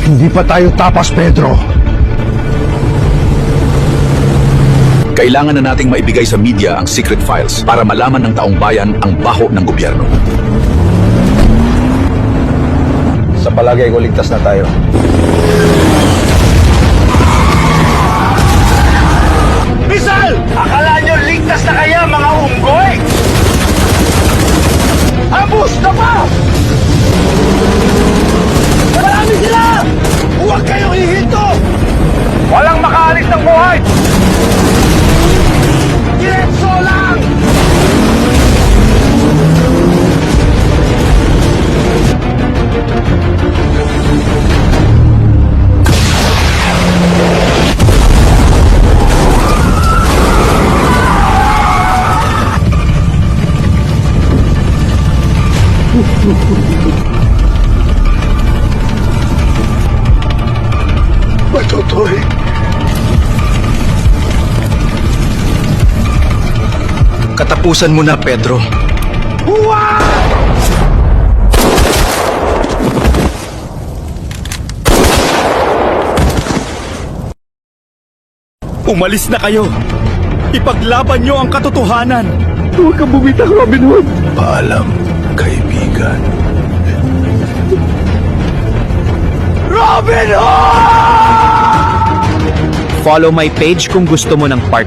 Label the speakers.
Speaker 1: Hindi pa tayo tapas, Pedro.
Speaker 2: Kailangan na nating maibigay sa media ang secret files para malaman ng taong bayan ang baho ng gobyerno.
Speaker 1: Sa palagay ko, ligtas na tayo.
Speaker 3: Rizal! Akala nyo ligtas na kaya, mga unggoy? Ambus na pa! Marami sila! Huwag kayong hihinto! Walang makaalis ng buhay! Diretso lang!
Speaker 1: Matutoy.
Speaker 2: Katapusan mo na, Pedro.
Speaker 3: Umalis na kayo! Ipaglaban nyo ang katotohanan!
Speaker 1: Huwag kang bumitaw, Robin Hood. Paalam, kaibigan.
Speaker 3: Robin Hood!
Speaker 4: Follow my page kung gusto mo ng part